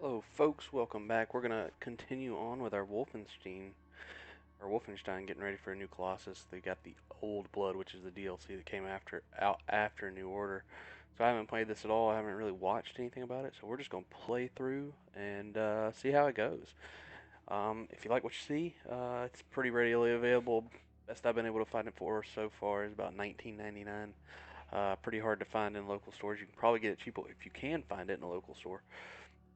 Hello, folks. Welcome back. We're gonna continue on with our Wolfenstein, getting ready for a new Colossus. They got the Old Blood, which is the DLC that came out after New Order. So I haven't played this at all. I haven't really watched anything about it. So we're just gonna play through and see how it goes. If you like what you see, it's pretty readily available. Best I've been able to find it for so far is about $19.99. Pretty hard to find in local stores. You can probably get it cheaper if you can find it in a local store.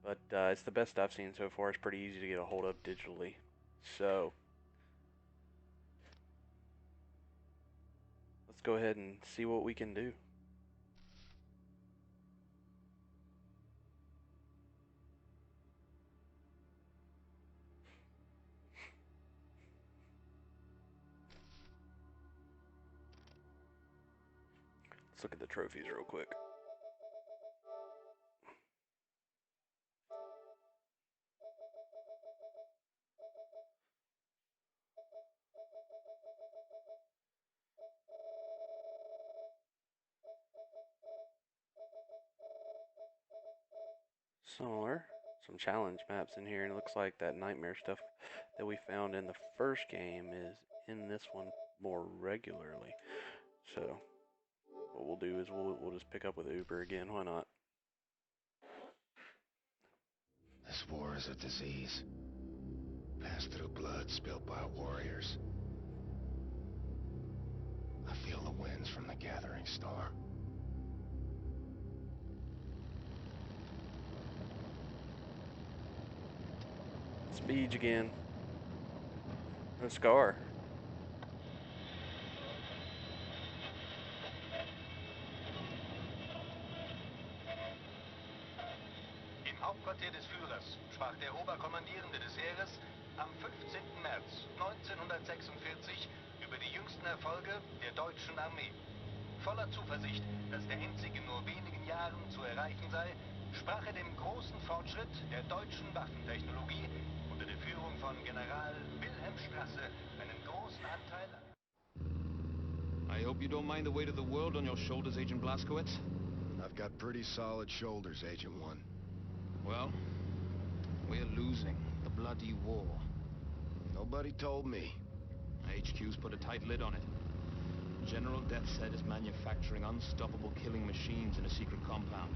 But it's the best I've seen so far. It's pretty easy to get a hold of digitally. So let's go ahead and see what we can do. Let's look at the trophies real quick. Similar. Some challenge maps in here, and it looks like that nightmare stuff that we found in the first game is in this one more regularly. So what we'll do is we'll just pick up with Uber again. Why not? This war is a disease, passed through blood spilled by warriors. I feel the winds from the gathering storm. Speed again. No scar. Im Hauptquartier des Führers sprach der Oberkommandierende des Heeres am 15. März 1946 über die jüngsten Erfolge der deutschen Armee. Voller Zuversicht, dass der Endsieg in nur wenigen Jahren zu erreichen sei, sprach er dem großen Fortschritt der deutschen Waffentechnologie unter der Führung von General Wilhelm Strasse einen großen Anteil an. I hope you don't mind the weight of the world on your shoulders, Agent Blazkowicz. I've got pretty solid shoulders, Agent 1. Well, we're losing the bloody war. Nobody told me. HQ's put a tight lid on it. General Death Set is manufacturing unstoppable killing machines in a secret compound.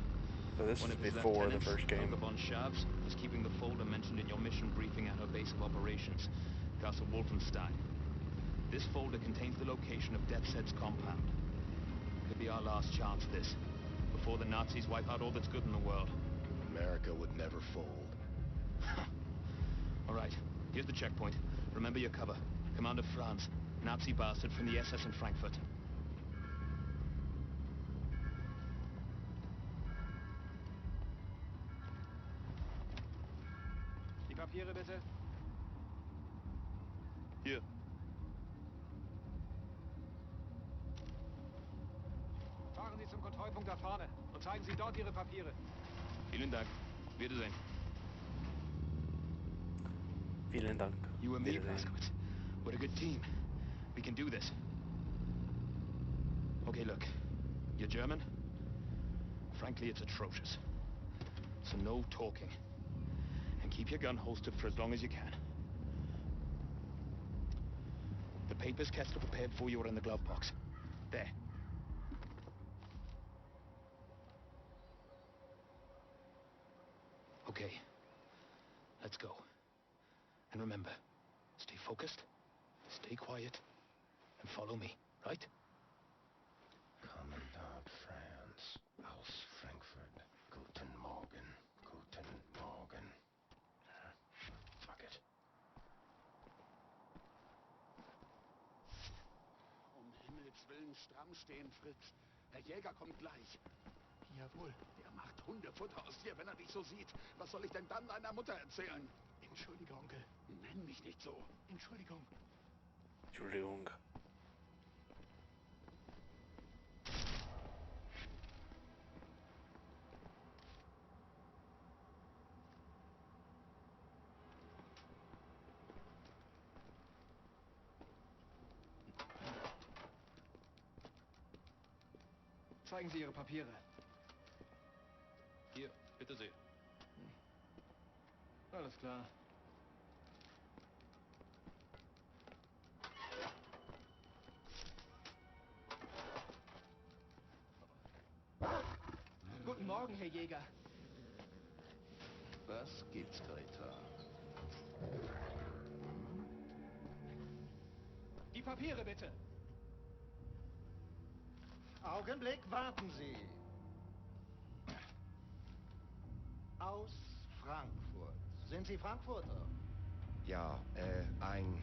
So this One is of his before the lieutenants, first game. Helga von Schabs, is keeping the folder mentioned in your mission briefing at her base of operations, Castle Wolfenstein. This folder contains the location of Death Set's compound. Could be our last chance, this, before the Nazis wipe out all that's good in the world. America would never fold. All right, here's the checkpoint. Remember your cover. Commander Franz, Nazi bastard from the SS in Frankfurt. Die Papiere bitte. Hier. Fahren Sie zum Kontrollpunkt da vorne und zeigen Sie dort Ihre Papiere. Vielen Dank. Wiedersehen. Vielen Dank. You and me, Wiedersehen. Blazkowicz. We're a good team. We can do this. Okay, look. You're German? Frankly, it's atrocious. So no talking. And keep your gun holstered for as long as you can. The papers Kessler prepared for you are in the glove box. There. Okay. Let's go. And remember, stay focused, stay quiet, and follow me, right? Commandant Franz aus Frankfurt. Guten Morgen. Guten Morgen. Fuck it. Um Himmels Willen stramm stehen, Fritz. Herr Jäger kommt gleich. Jawohl, der macht Hundefutter aus dir, wenn er dich so sieht. Was soll ich denn dann deiner Mutter erzählen? Entschuldigung, Onkel. Nenn mich nicht so. Entschuldigung. Entschuldigung. Zeigen Sie Ihre Papiere. Hier, bitte sehr. Alles klar. Guten Morgen, Herr Jäger. Was gibt's, Greta? Die Papiere bitte. Augenblick, warten Sie. Aus Frankfurt. Sind Sie Frankfurter? Ja, ein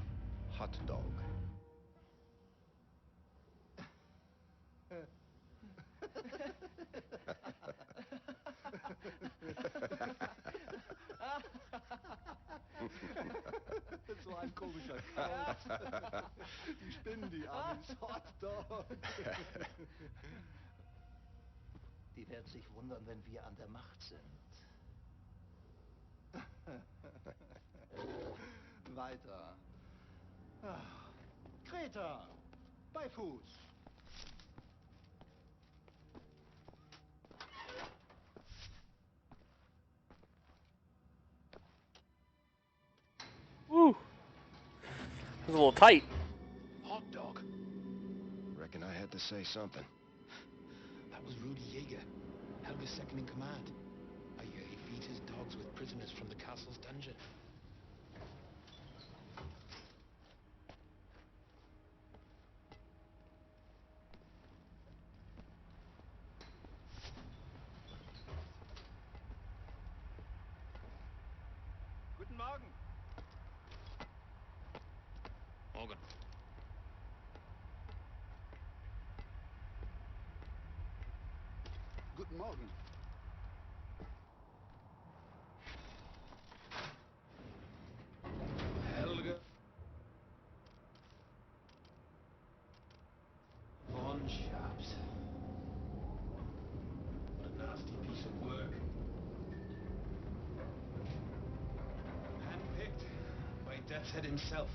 Hotdog. So ein komischer Kauz. Die spinnen, die Amis. Hotdog. Die werden sich wundern, wenn wir an der Macht sind. Weiter. Ah, Kreta. Bei Fuß. Woo! It was a little tight. Hot dog. Reckon I had to say something. That was Rudy Jaeger, Helga's second in command. I hear he feeds his dogs with prisoners from the castle's dungeon. Guten Morgen. Morgan. Guten Morgen. Helga. Von Sharps. What a nasty piece of work. Handpicked by Death's Head himself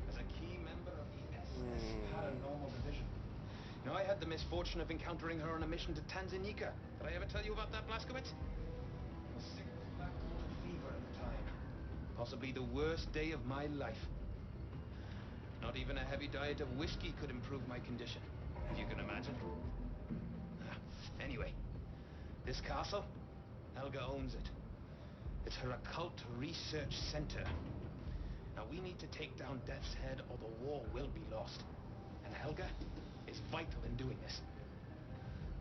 as a key member of the SS Paranormal Division. You know, I had the misfortune of encountering her on a mission to Tanzania. Did I ever tell you about that, Blaskowitz? I was sick with black water fever at the time. Possibly the worst day of my life. Not even a heavy diet of whiskey could improve my condition, if you can imagine. Anyway, this castle, Helga owns it. It's her occult research center. Now we need to take down Death's Head or the war will be lost. And Helga is vital in doing this.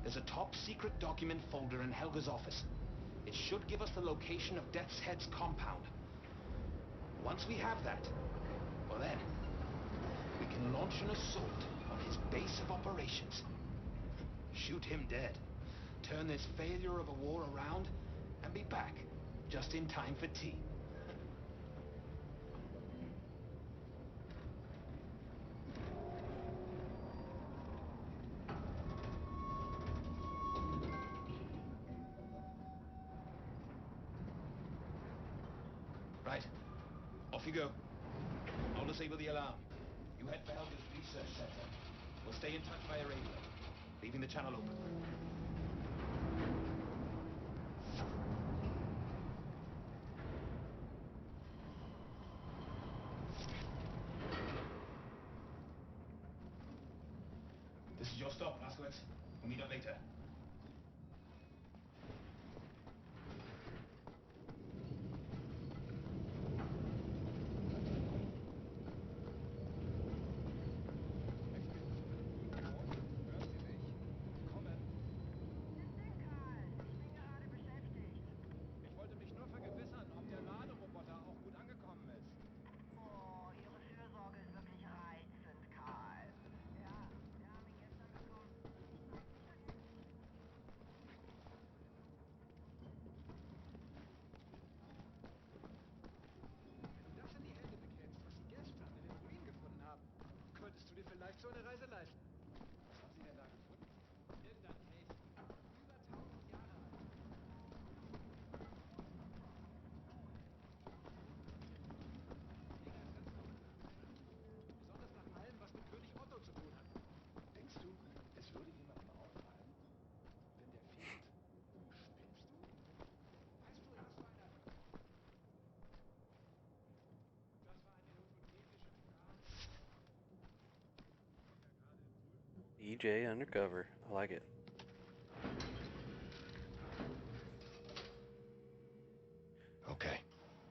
There's a top secret document folder in Helga's office. It should give us the location of Death's Head's compound. Once we have that, well then, we can launch an assault on his base of operations. Shoot him dead. Turn this failure of a war around and be back just in time for tea. Right. Off you go. I'll disable the alarm. You head for Helga's research center. We'll stay in touch via radio, leaving the channel open. This is your stop, Blaskowitz. We'll meet up later. Ich wollte mich nur vergewissern, ob der Laderoboter auch gut angekommen ist. Oh, Ihre Fürsorge ist wirklich reizend, Karl. Ja, wir haben ihn gestern bekommen. BJ undercover. I like it. Okay,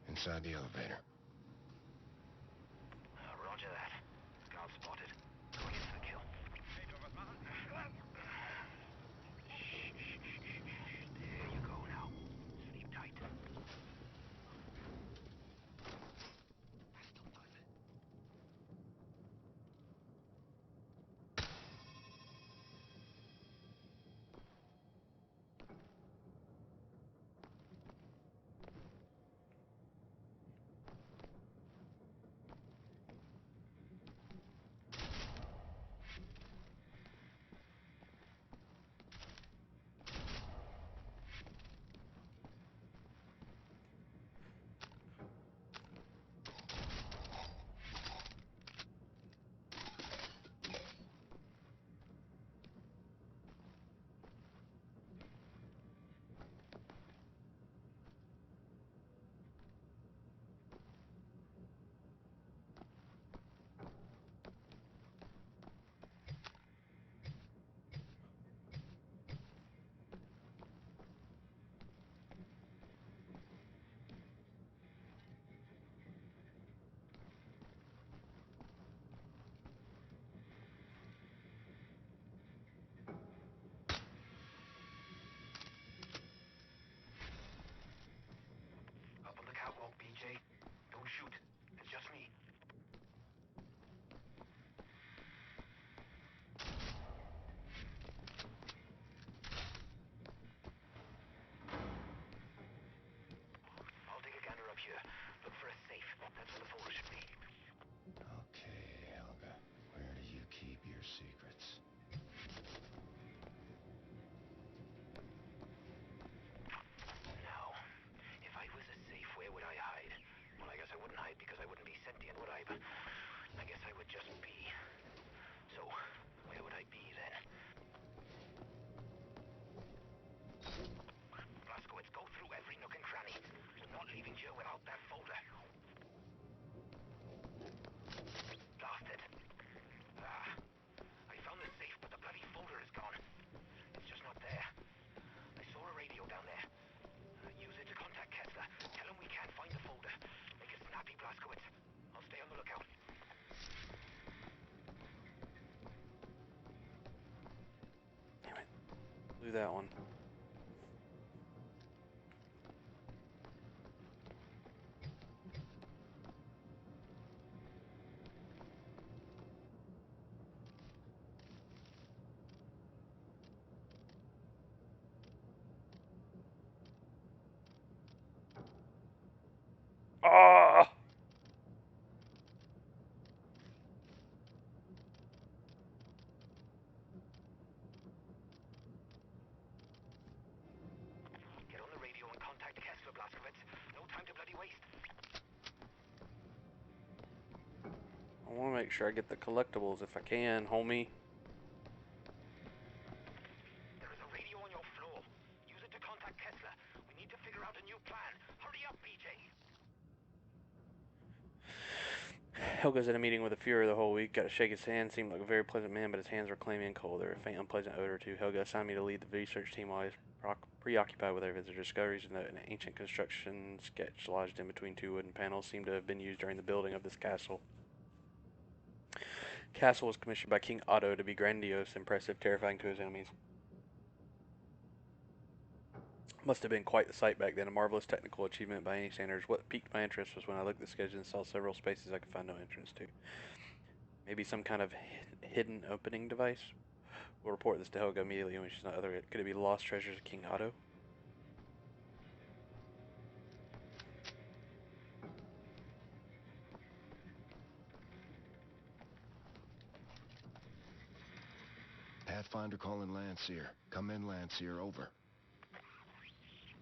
inside the elevator. Roger that. Scout spotted. Going in for the kill. There you go now. Sleep tight. Up on the catwalk, BJ. Don't shoot. It's just me. I'll take a gander up here. Look for a safe. That's where the folder should be. Okay, Helga. Where do you keep your secrets? Now, if I was a safe, where would I hide? Well, I guess I wouldn't hide because I wouldn't be sentient, would I? But I guess I would just be. So, where would I be then? Blazkowicz, go through every nook and cranny. We're not leaving here without that folder. Blast it. I found the safe, but the bloody folder is gone. It's just not there. I saw a radio down there. Use it to contact Kessler. Tell him we can't find the folder. Make it snappy, Blazkowicz. I'll stay on the lookout. Damn it. Blew that one. Ah! Get on the radio and contact Kessler, Blazkowicz. No time to bloody waste. I want to make sure I get the collectibles if I can, homie. There is a radio on your floor. Use it to contact Kessler. We need to figure out a new plan. Hurry up, BJ. Helga's in a meeting with the Fuhrer the whole week. Got to shake his hand. Seemed like a very pleasant man, but his hands were clammy and cold. There were a faint, unpleasant odor, too. Helga assigned me to lead the research team while he was preoccupied with our visitor discoveries. An ancient construction sketch lodged in between two wooden panels seemed to have been used during the building of this castle. Castle was commissioned by King Otto to be grandiose, impressive, terrifying to his enemies. Must have been quite the sight back then, a marvelous technical achievement by any standards. What piqued my interest was when I looked at the sketch and saw several spaces I could find no entrance to. Maybe some kind of hidden opening device? We'll report this to Helga immediately when she's not other. Could it be the lost treasures of King Otto? Pathfinder calling Landseer. Come in, Landseer. Over.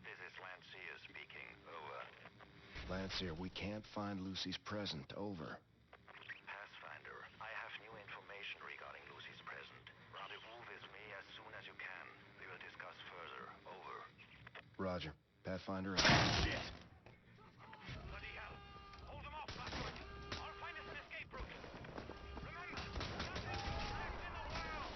This is Landseer speaking. Over. Landseer, we can't find Lucy's present. Over. Pathfinder, I have new information regarding Lucy's present. Rendezvous with me as soon as you can. We will discuss further. Over. Roger. Pathfinder. Shit! Bloody hell! Hold them off, Blazkowicz! I'll find us an escape route! Remember, nothing is left in the world!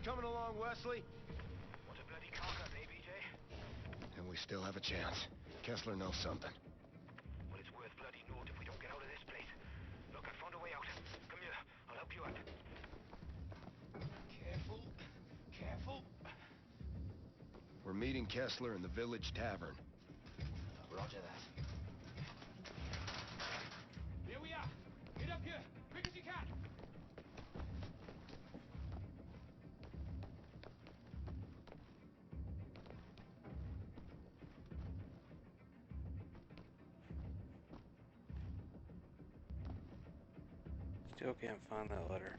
coming along, Wesley? What a bloody cock-up, eh, BJ? And we still have a chance. Kessler knows something. Well, it's worth bloody naught if we don't get out of this place. Look, I found a way out. Come here, I'll help you out. Careful. Careful. We're meeting Kessler in the village tavern. Roger that. Here we are. Get up here, quick as you can. Still can't find that letter.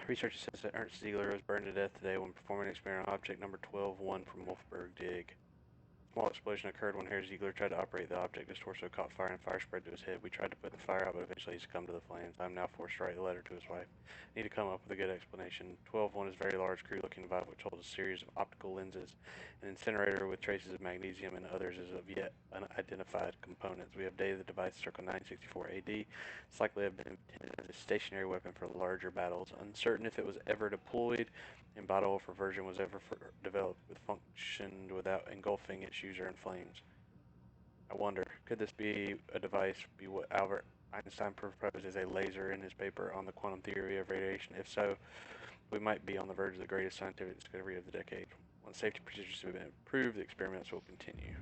Research says that Ernst Ziegler was burned to death today when performing experimental object number 12-1 from Wolfenberg Dig. A small explosion occurred when Herr Ziegler tried to operate the object. His torso caught fire and fire spread to his head. We tried to put the fire out, but eventually he succumbed to the flames. I am now forced to write a letter to his wife. I need to come up with a good explanation. 12-1 is a very large, crude-looking device which holds a series of optical lenses, an incinerator with traces of magnesium, and others as of yet unidentified components. We have dated the device circa 964 AD. It's likely to have been intended as a stationary weapon for larger battles. Uncertain if it was ever deployed in battle or if a version was ever developed with functioned without engulfing its user in flames. I wonder, could this be a device be what Albert Einstein proposed as a laser in his paper on the quantum theory of radiation? If so, we might be on the verge of the greatest scientific discovery of the decade. Once safety procedures have been improved, the experiments will continue.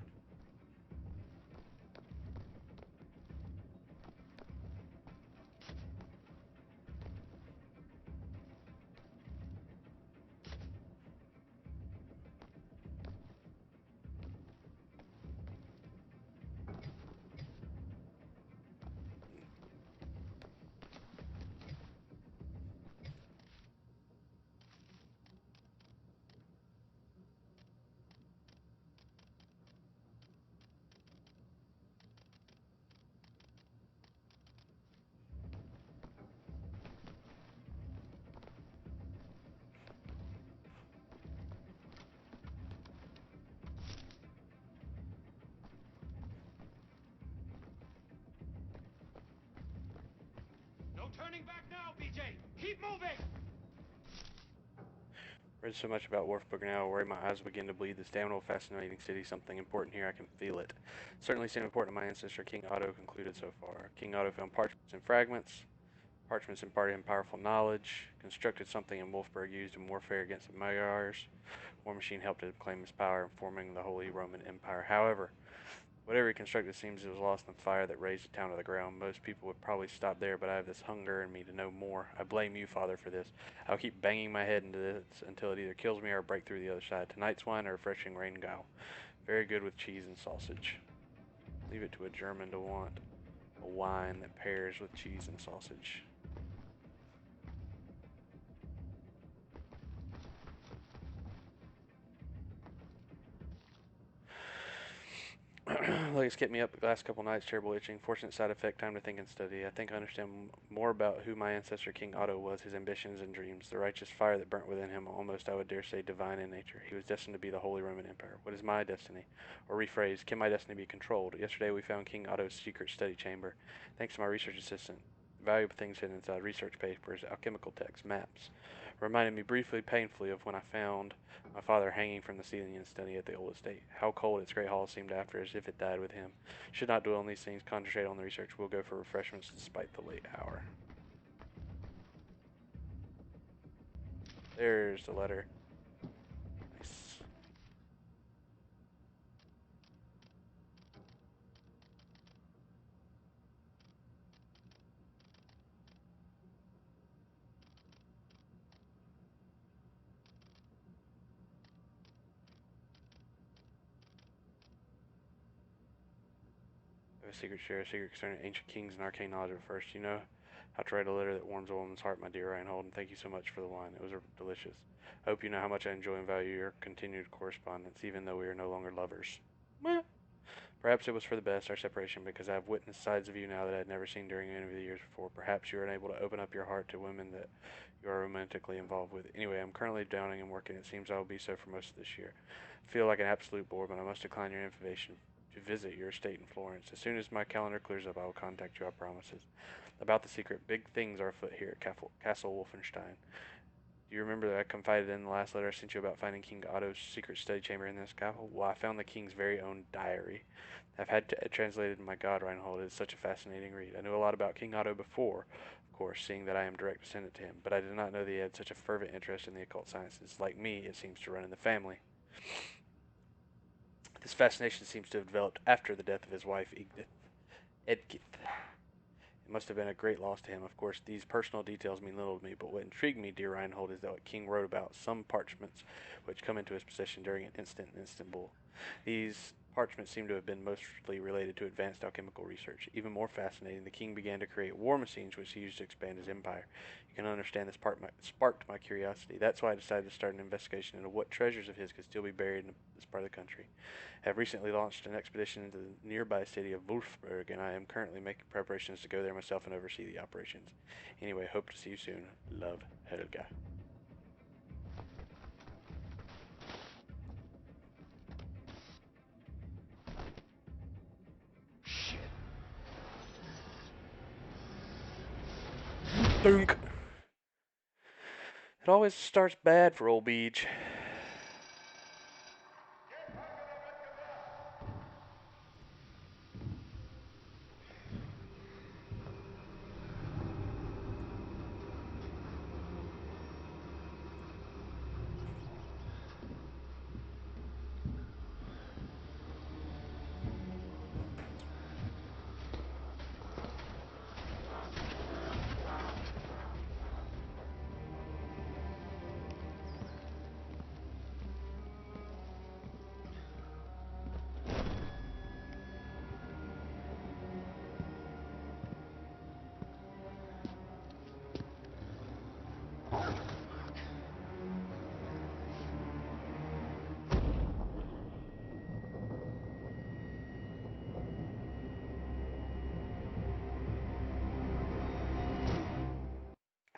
No turning back now, BJ. Keep moving. Read so much about Wolfsburg now, I worry my eyes will begin to bleed. This damnable, fascinating city, something important here, I can feel it. Certainly seemed important to my ancestor, King Otto, concluded so far. King Otto found parchments and fragments. Parchments imparted him powerful knowledge, constructed something in Wolfsburg used in warfare against the Magyars. War Machine helped him claim his power in forming the Holy Roman Empire. However, whatever he constructed seems it was lost in the fire that razed the town to the ground. Most people would probably stop there, but I have this hunger in me to know more. I blame you, Father, for this. I'll keep banging my head into this until it either kills me or I break through the other side. Tonight's wine or refreshing Rheingau. Very good with cheese and sausage. Leave it to a German to want a wine that pairs with cheese and sausage. Legs kept me up the last couple nights, terrible itching. Fortunate side effect, time to think and study. I think I understand more about who my ancestor King Otto was, his ambitions and dreams, the righteous fire that burnt within him, almost I would dare say divine in nature. He was destined to be the Holy Roman Emperor. What is my destiny? Or rephrase, can my destiny be controlled? Yesterday we found King Otto's secret study chamber. Thanks to my research assistant. Valuable things hidden inside, research papers, alchemical texts, maps. Reminded me briefly, painfully, of when I found my father hanging from the ceiling in study at the old estate. How cold its great hall seemed after, as if it died with him. Should not dwell on these things, concentrate on the research. We'll go for refreshments despite the late hour. There's the letter. Nice. I have a secret share, a secret concerning ancient kings and arcane knowledge at first. You know how to write a letter that warms a woman's heart, my dear Reinhold, and thank you so much for the wine. It was delicious. I hope you know how much I enjoy and value your continued correspondence, even though we are no longer lovers. Meh. Perhaps it was for the best, our separation, because I have witnessed sides of you now that I had never seen during any of the years before. Perhaps you are unable to open up your heart to women that you are romantically involved with. Anyway, I'm currently drowning and working. It seems I will be so for most of this year. I feel like an absolute bore, but I must decline your invitation to visit your estate in Florence. As soon as my calendar clears up, I will contact you, I promises. About the secret, big things are afoot here at Castle Wolfenstein. Do you remember that I confided in the last letter I sent you about finding King Otto's secret study chamber in this castle? Well, I found the king's very own diary. I've had it translated in my God, Reinhold. It is such a fascinating read. I knew a lot about King Otto before, of course, seeing that I am direct descendant to him, but I did not know that he had such a fervent interest in the occult sciences. Like me, it seems to run in the family. This fascination seems to have developed after the death of his wife, Edgith. It must have been a great loss to him. Of course, these personal details mean little to me, but what intrigued me, dear Reinhold, is that what King wrote about some parchments which come into his possession during an incident in Istanbul. These parchments seem to have been mostly related to advanced alchemical research. Even more fascinating, the king began to create war machines which he used to expand his empire. You can understand this part sparked my curiosity. That's why I decided to start an investigation into what treasures of his could still be buried in this part of the country. I have recently launched an expedition into the nearby city of Wolfsburg, and I am currently making preparations to go there myself and oversee the operations. Anyway, hope to see you soon. Love, Helga. Shit. Dunk! It always starts bad for old Beach.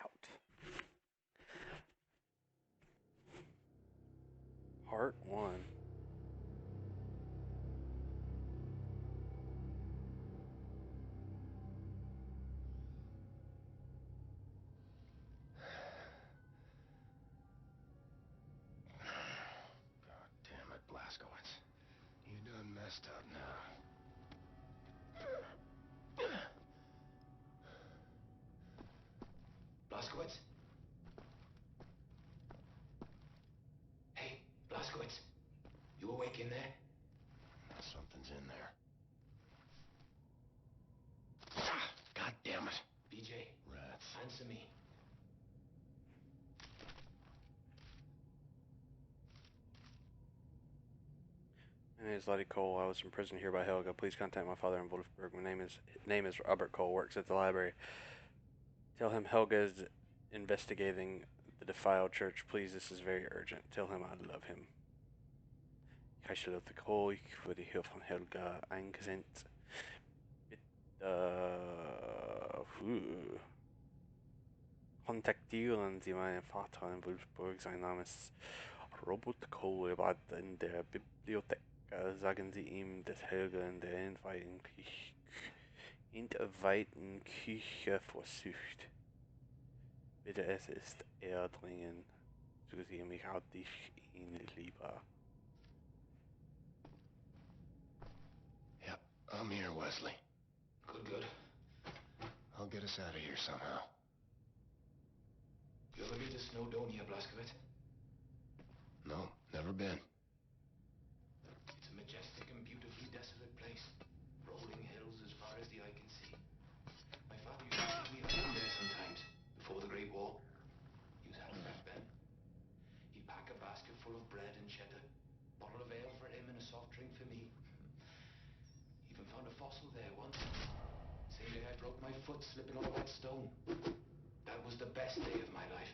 Out. Part 1. God damn it, Blaskowitz. You done messed up now. Blaskowitz? Hey, Blaskowitz. You awake in there? Something's in there. Ah, God damn it. BJ, Rats. answer me. My name is Letty Cole. I was imprisoned here by Helga. Please contact my father in Wolfsburg. My name is Robert Cole. Works at the library. Tell him Helga is investigating the defiled church. Please, this is very urgent. Tell him I love him. Kaiserlotte Cole, ich wurde hier von Helga eingesendet. Kontaktieren Sie meinen Vater in Wolfsburg. Sein Name ist Robert Cole. Er war in der Bibliothek. Sagen Sie ihm, dass Helga in der entweihten Küche versucht. Bitte, es ist dringend. Zu Sie mich hat ich ihn lieber. Yep, I'm here, Wesley. Good. I'll get us out of here somehow. You ever been to Snowdonia, Blaskowitz? No, never been. It's a majestic and beautifully desolate place. Rolling hills as far as the eye can see. My father used to take me home there sometimes, before the Great War. He was happy back then. He'd pack a basket full of bread and cheddar, bottle of ale for him and a soft drink for me. Even found a fossil there once. Same day I broke my foot slipping on a wet stone. That was the best day of my life.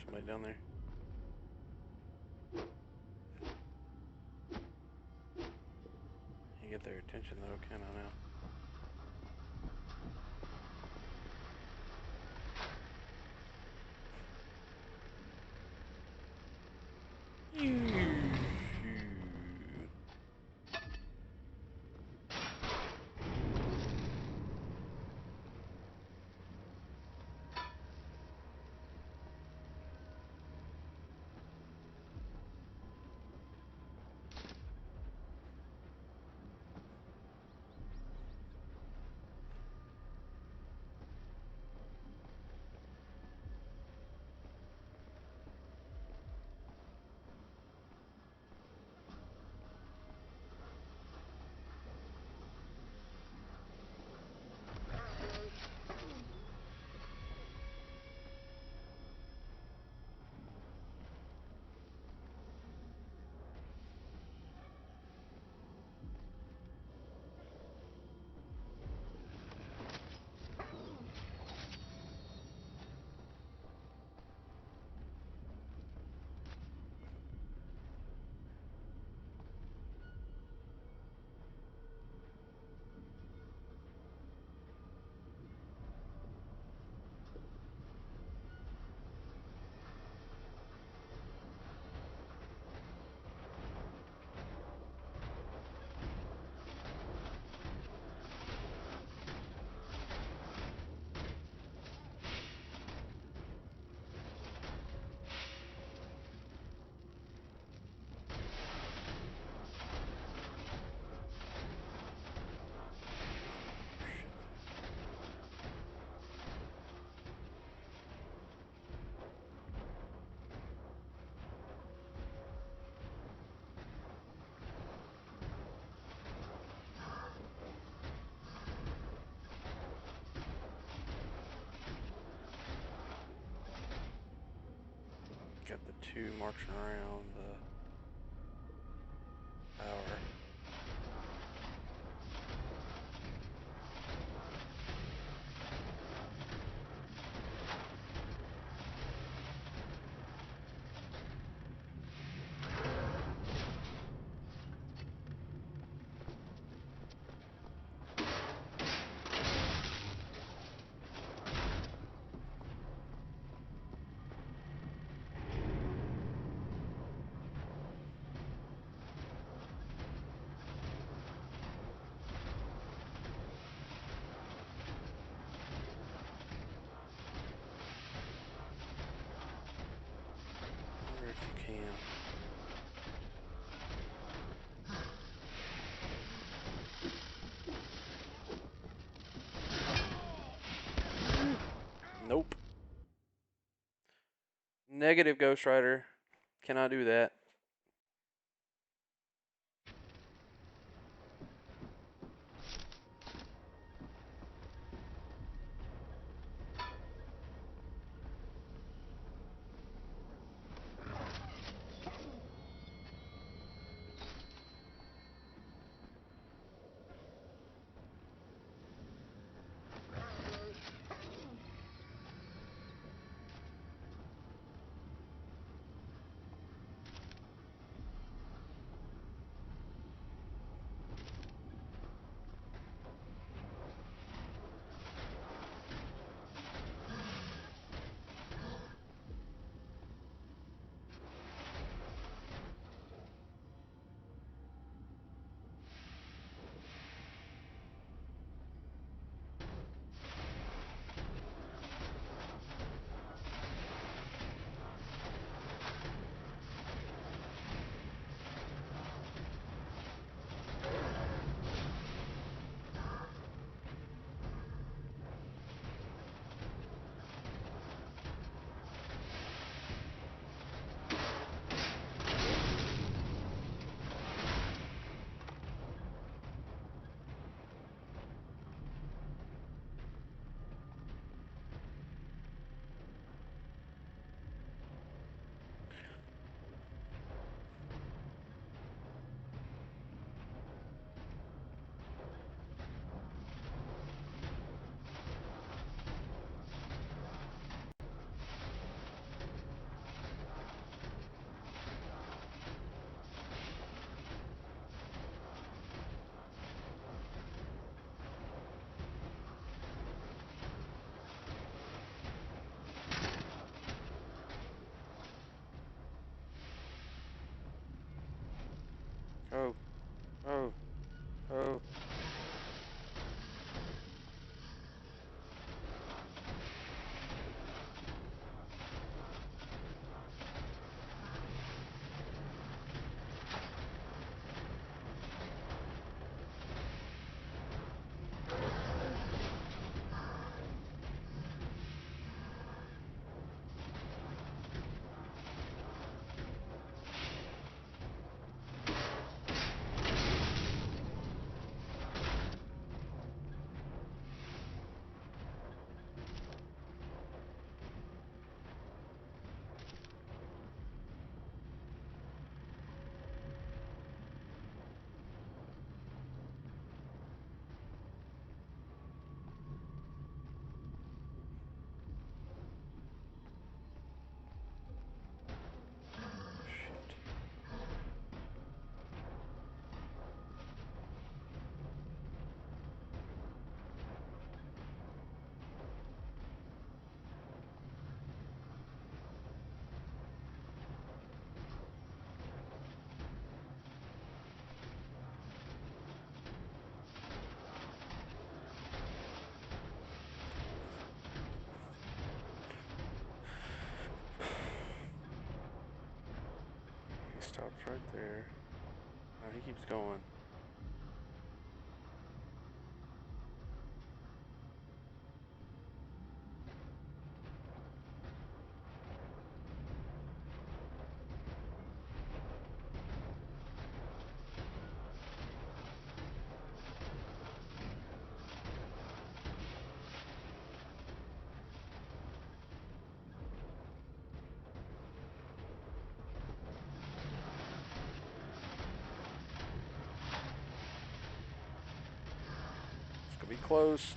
somebody down there. You get their attention though, can I now? Got the two marching around the tower. Wonder if you can. Nope. Negative, Ghost Rider. Cannot do that. Oh, oh, oh. Shit. He stops right there. Oh, he keeps going. It's gonna be close.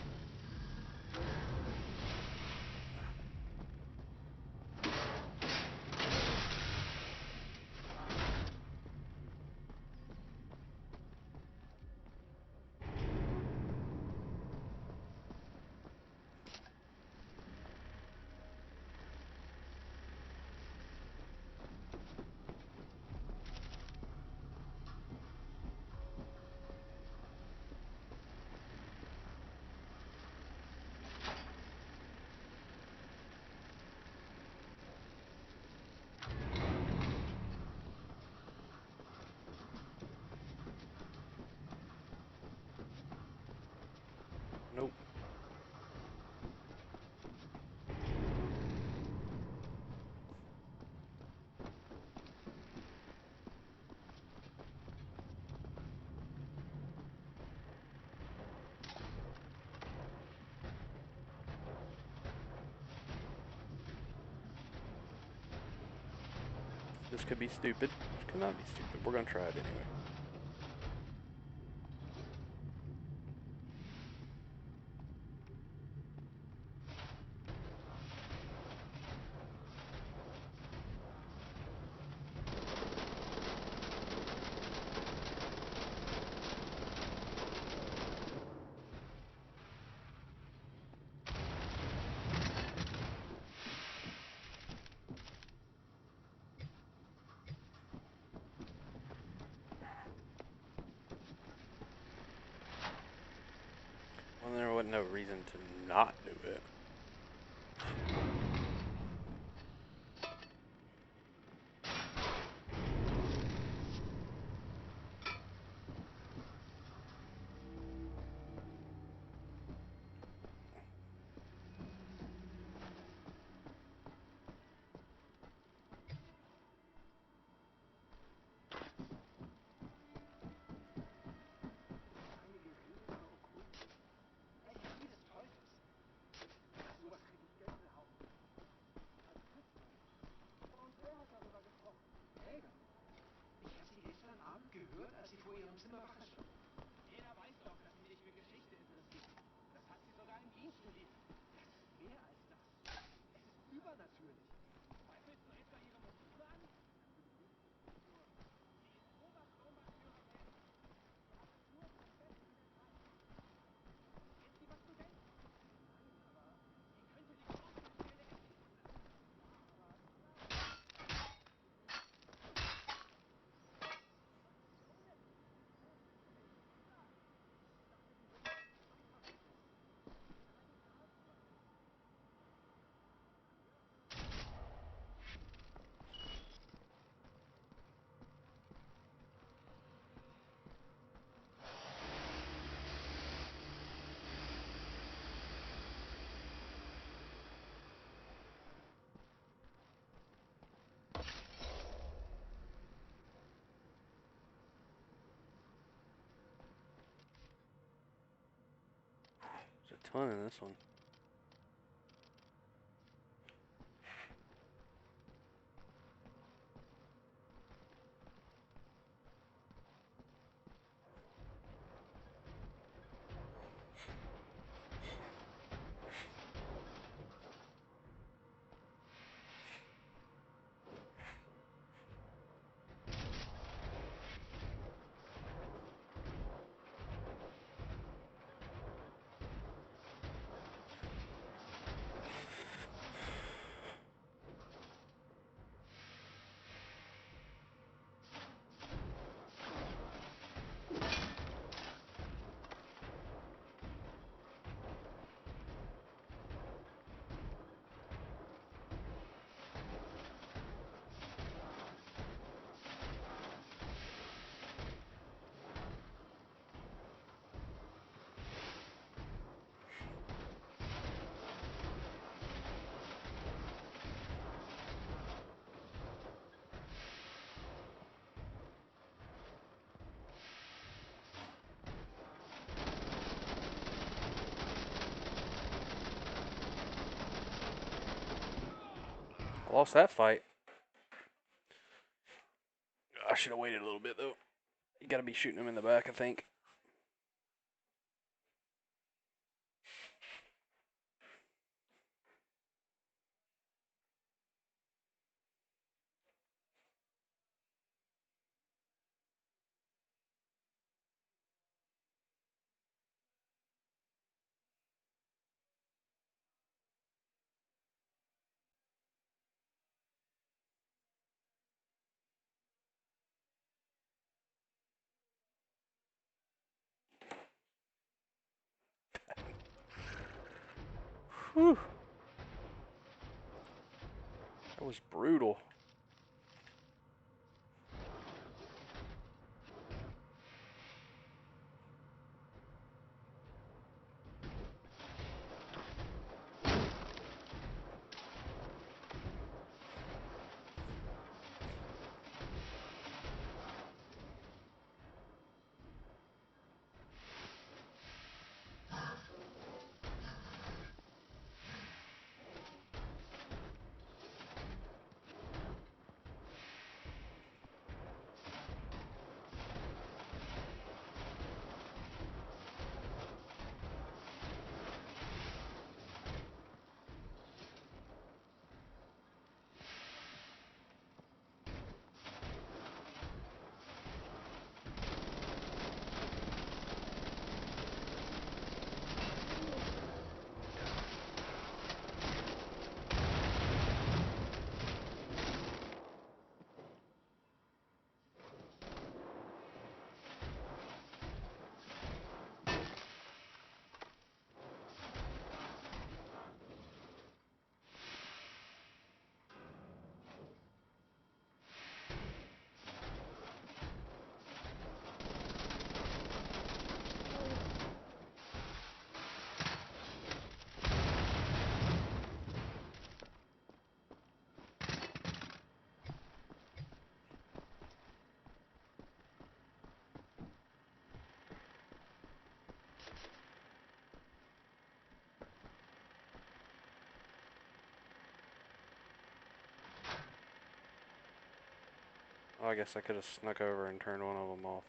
Nope. This could be stupid. This could not be stupid. We're gonna try it anyway. Well, there wasn't no reason to not do it. Gehört, als sie vor ihrem Zimmer Wache stand. Jeder weiß doch, dass sie sich für Geschichte interessiert. Das hat sie sogar im Dienst studiert. Das ist mehr als das. Es ist übernatürlich. Zweifelst du etwa ihre Motive an? Natürlich nicht. Nur, sie ist Obersturmbannführer Wells. Sie hat nur zum Besten der Zeit. Kennt sie, was du denkst? Nein, aber sie könnte dich offiziell erschießen lassen. Ja, aber fun in this one. I lost that fight. I should have waited a little bit, though. You gotta be shooting him in the back, I think. Whew. That was brutal. Oh, I guess I could have snuck over and turned one of them off.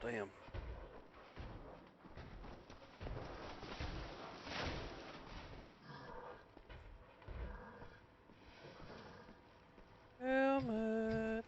damn. Helmets.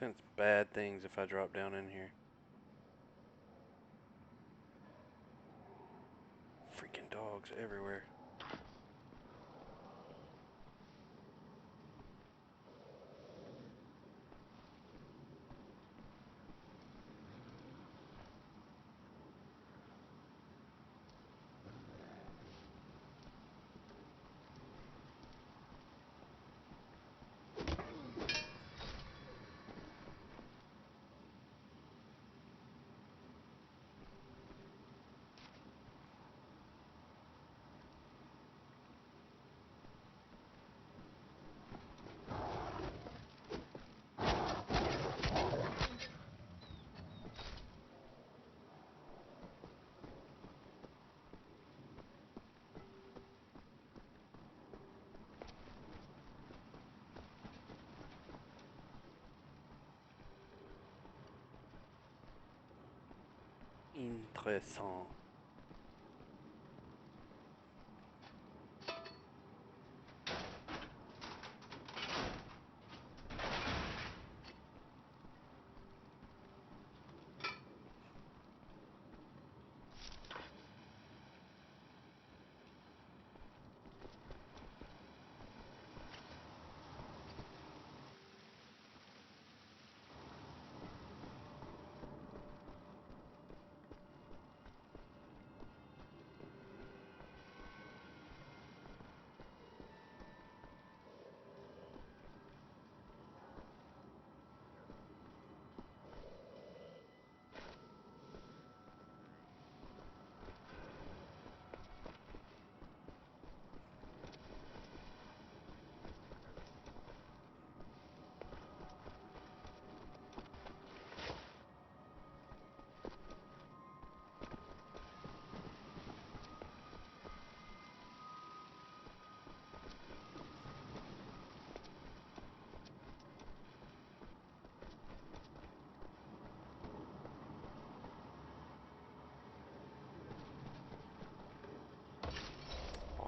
I sense bad things if I drop down in here. Freaking dogs everywhere. Interessant.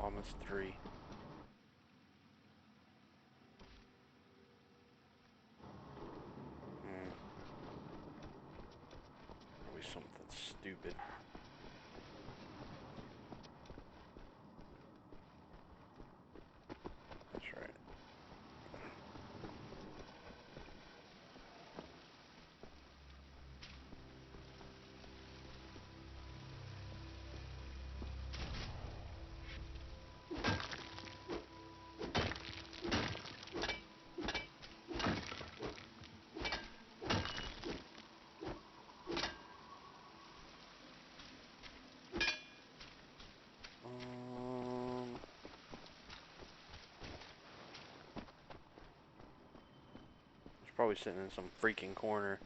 Almost 3. Probably something stupid. That's right. He's probably sitting in some freaking corner.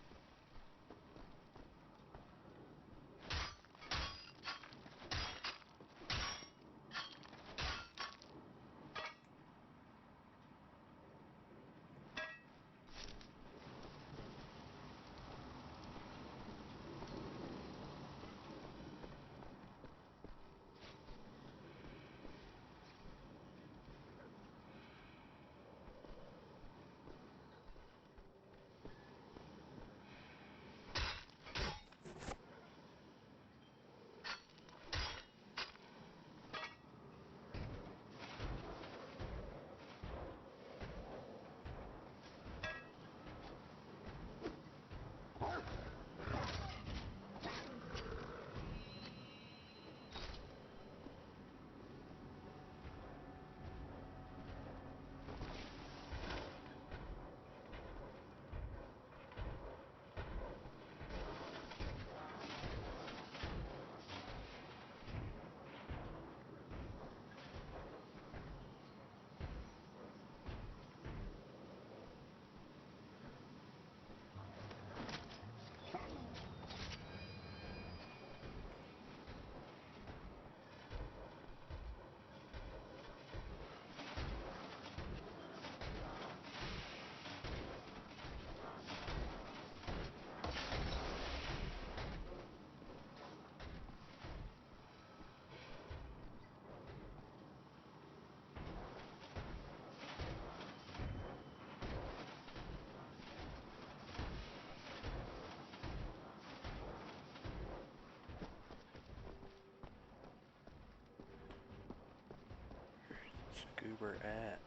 goober at?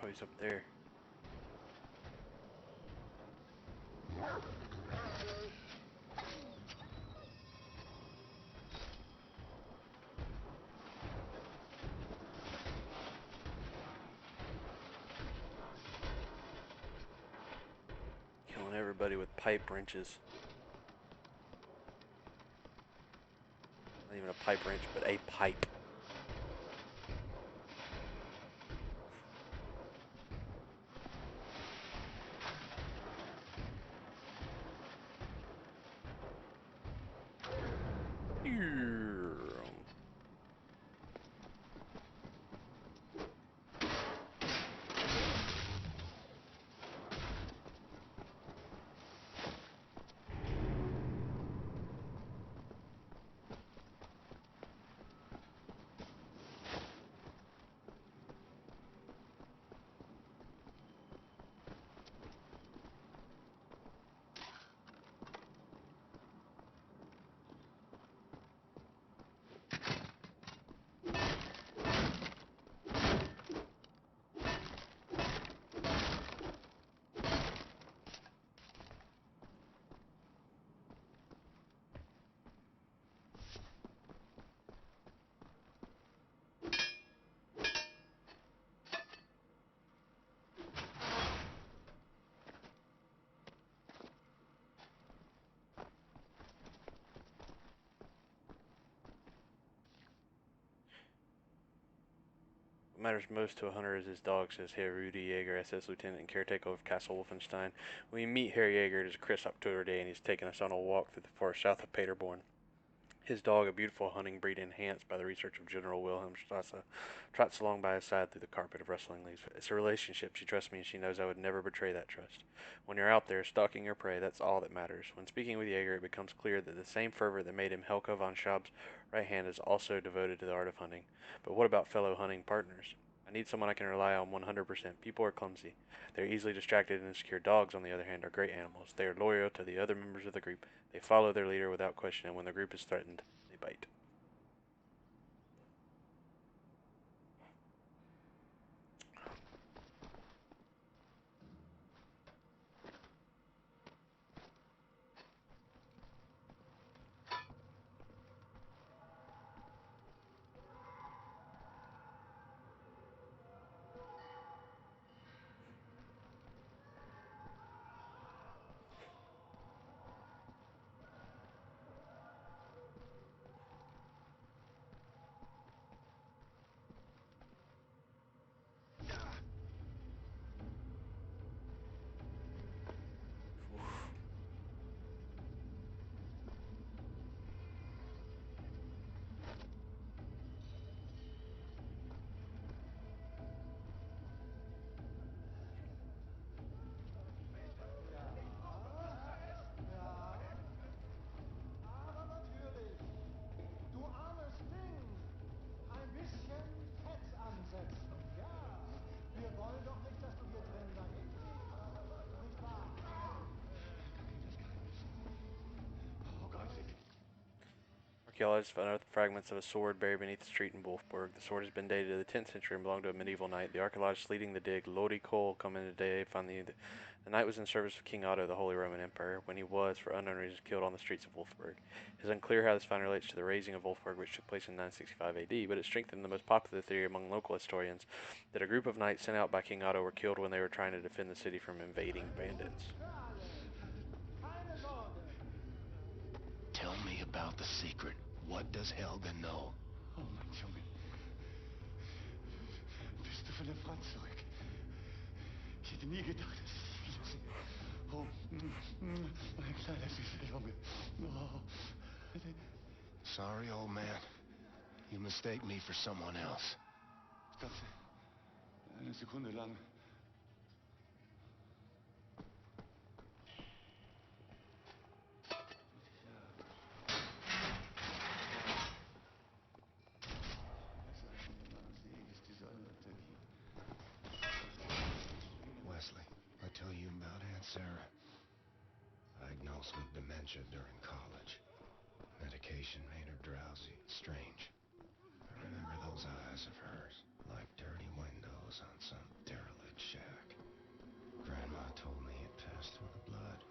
Oh, he's up there. Killing everybody with pipe wrenches. Not even a pipe wrench, but a pipe. What matters most to a hunter is his dog, says Herr Rudy Yeager, SS Lieutenant and caretaker of Castle Wolfenstein. When we meet Herr Yeager, it is a crisp October day, and he's taking us on a walk through the forest south of Paderborn. His dog, a beautiful hunting breed enhanced by the research of General Wilhelm Strasser, trots along by his side through the carpet of rustling leaves. It's a relationship. She trusts me, and she knows I would never betray that trust. When you're out there stalking your prey, that's all that matters. When speaking with Jaeger, it becomes clear that the same fervor that made him Helka von Schaub's right hand is also devoted to the art of hunting. But what about fellow hunting partners? I need someone I can rely on 100%. People are clumsy. They're easily distracted and insecure. Dogs, on the other hand, are great animals. They are loyal to the other members of the group. They follow their leader without question, and when the group is threatened, they bite. Archaeologists found other fragments of a sword buried beneath the street in Wolfburg. The sword has been dated to the 10th century and belonged to a medieval knight. The archaeologists leading the dig, Lodi Cole, come in today find the knight was in service of King Otto, the Holy Roman Emperor, when he was, for unknown reasons, killed on the streets of Wolfburg. It is unclear how this find relates to the razing of Wolfburg, which took place in 965 AD, but it strengthened the most popular theory among local historians that a group of knights sent out by King Otto were killed when they were trying to defend the city from invading bandits. Tell me about the secret. What does Helga know? Oh, mein Junge. Bist du von der Front zurück? Ich hätte nie gedacht, dass ich dich wieder sehe. Oh, mein kleiner süßer Junge. Oh. Sorry, old man. You mistake me for someone else. Ich dachte eine Sekunde lang, dementia during college. Medication made her drowsy. Strange. I remember those eyes of hers, like dirty windows on some derelict shack. Grandma told me it passed through the blood.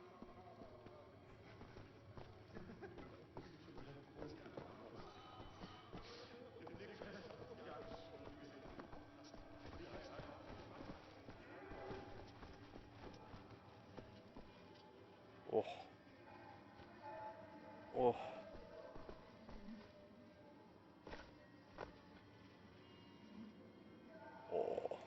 Oh. Oh. Oh.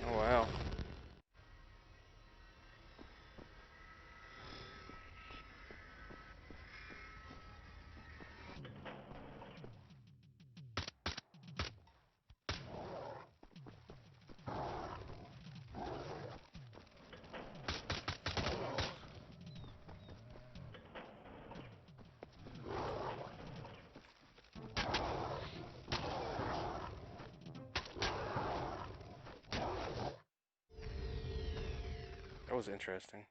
Oh, wow. That was interesting.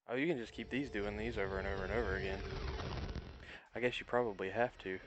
Oh, you can just keep doing these over and over and over again. I guess you probably have to.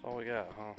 That's all we got, huh?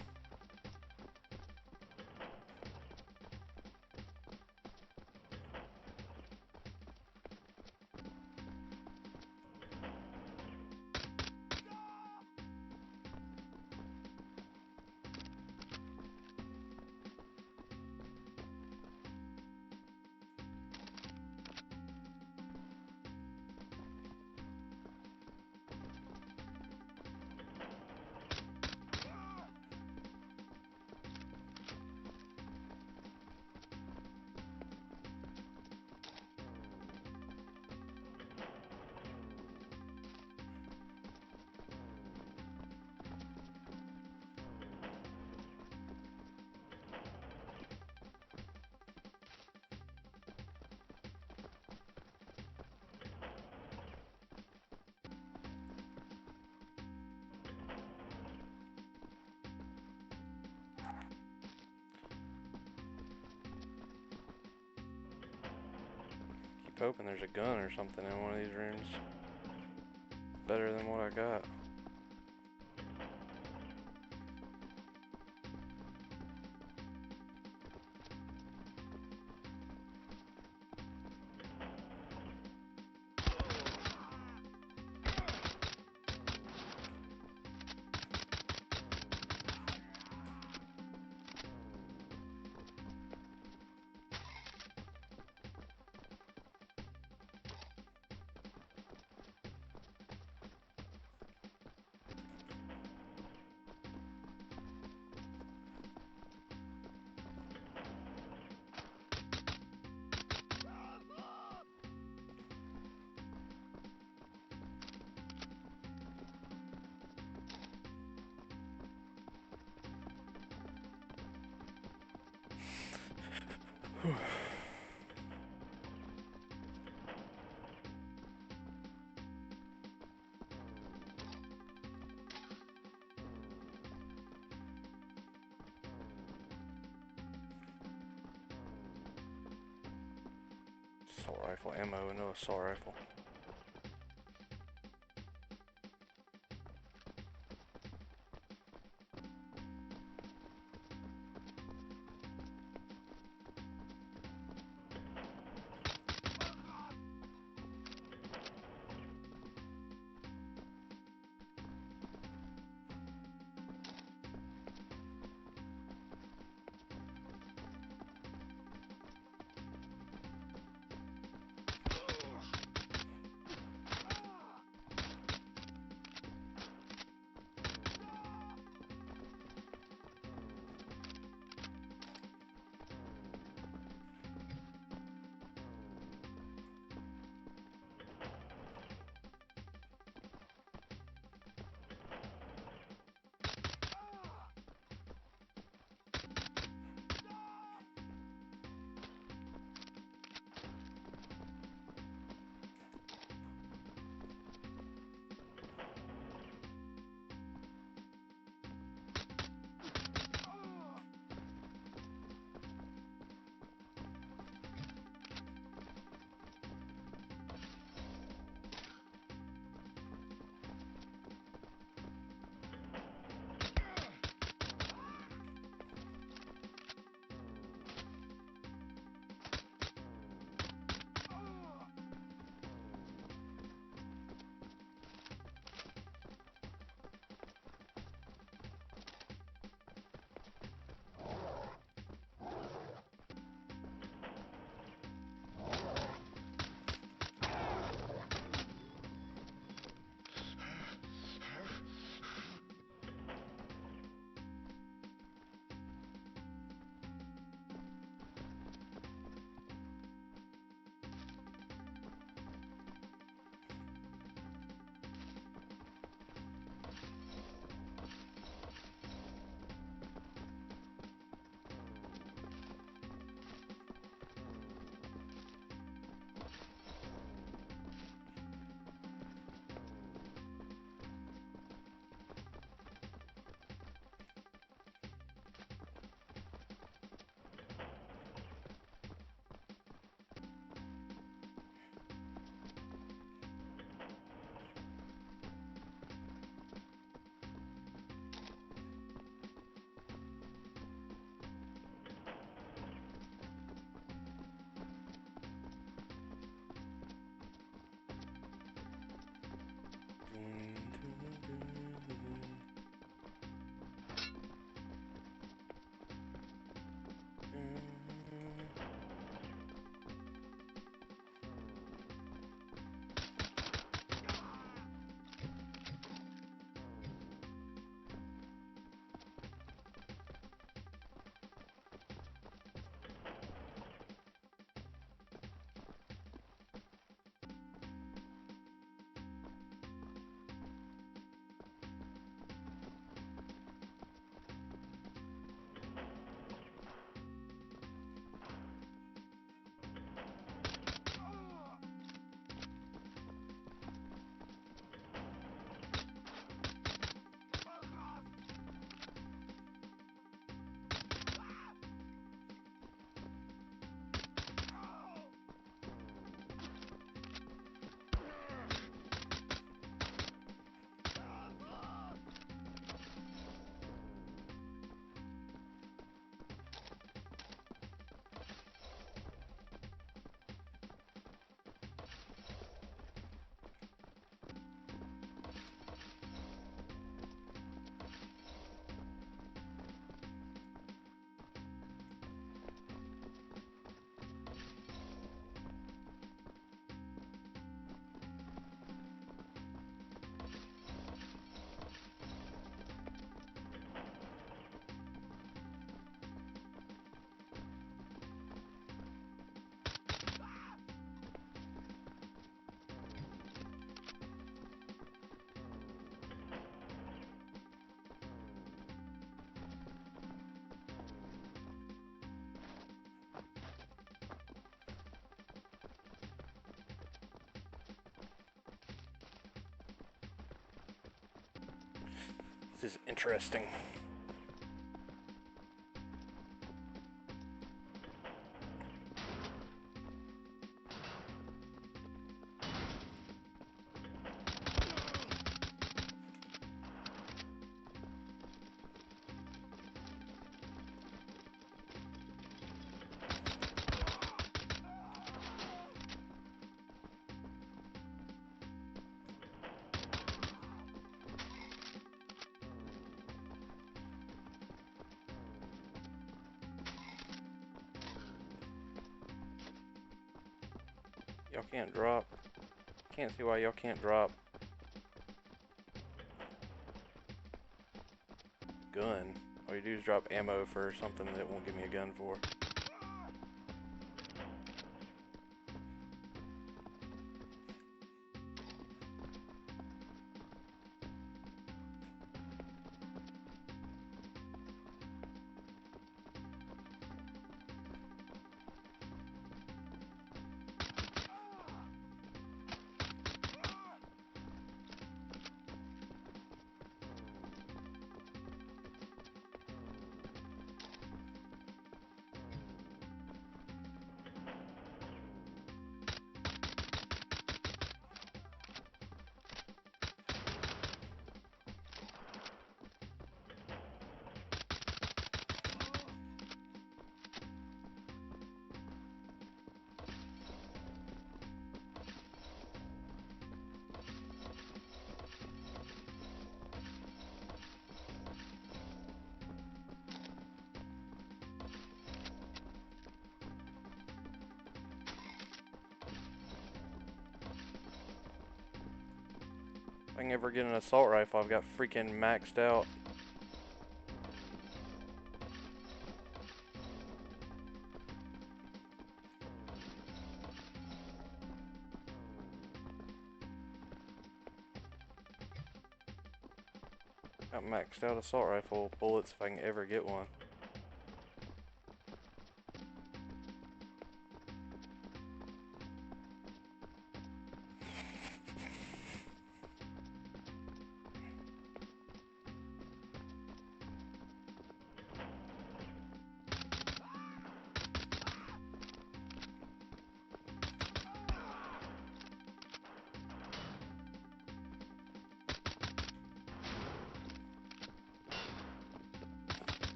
Keep hoping there's a gun or something in one of these rooms. Better than what I got. Assault rifle ammo, no assault rifle. This is interesting. Y'all can't drop. Can't see why y'all can't drop. Gun. All you do is drop ammo for something that won't give me a gun for. If I can ever get an assault rifle, I've got freaking maxed out. Got maxed out assault rifle bullets if I can ever get one.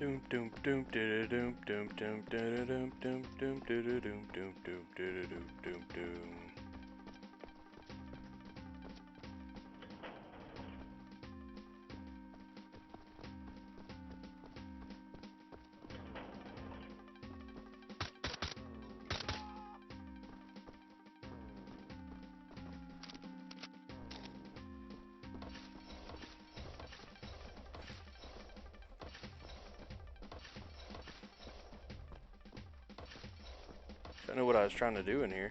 Doom doom doom doom doom doom doom doom doom doom doom doom doom doom doom doom doom. I know what I was trying to do in here.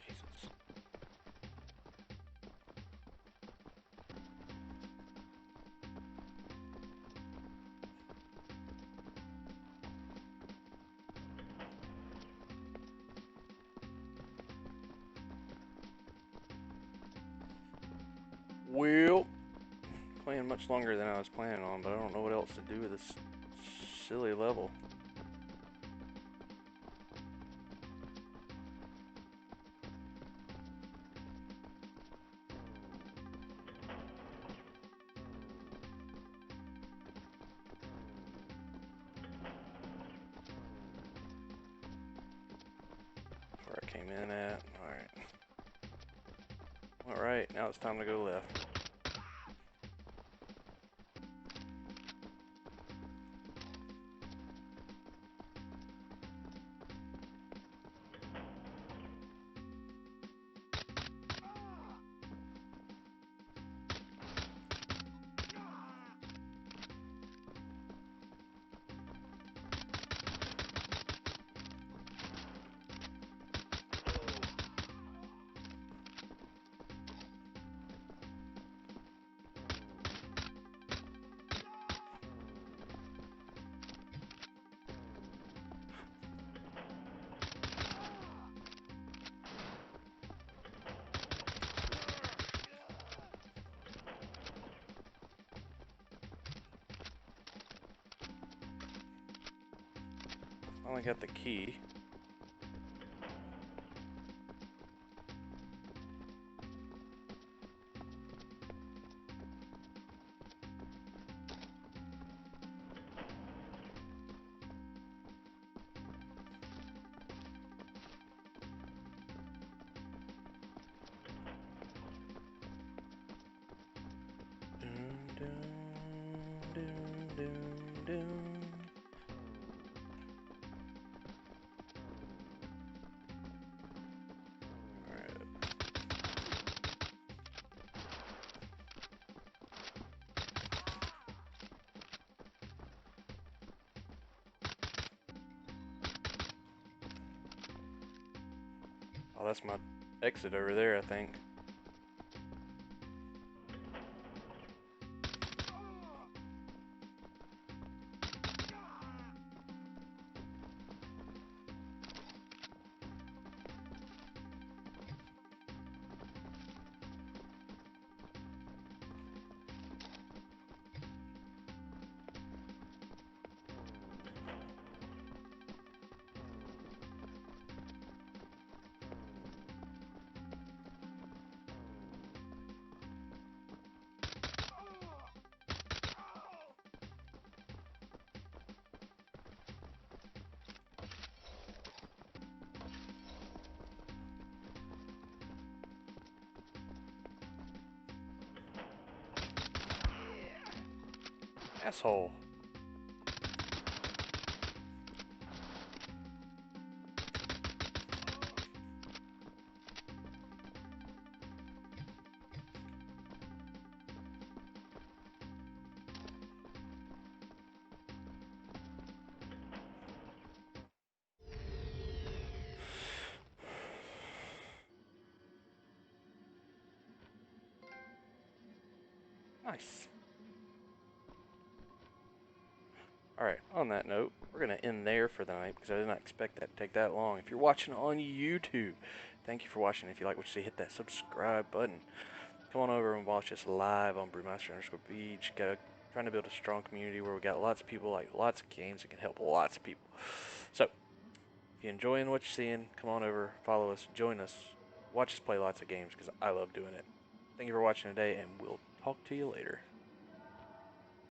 Jesus. Well, playing much longer than I was planning on, but I don't know what else to do with this silly level. Where I came in at. Alright. Alright, now it's time to go left. Finally got the key. Oh, that's my exit over there, I think. Asshole. Nice. Alright, on that note, we're going to end there for the night because I did not expect that to take that long. If you're watching on YouTube, thank you for watching. If you like what you see, hit that subscribe button. Come on over and watch us live on Brewmeister_Beach. Trying to build a strong community where we got lots of people, like lots of games that can help lots of people. So, if you're enjoying what you're seeing, come on over, follow us, join us, watch us play lots of games because I love doing it. Thank you for watching today, and we'll talk to you later.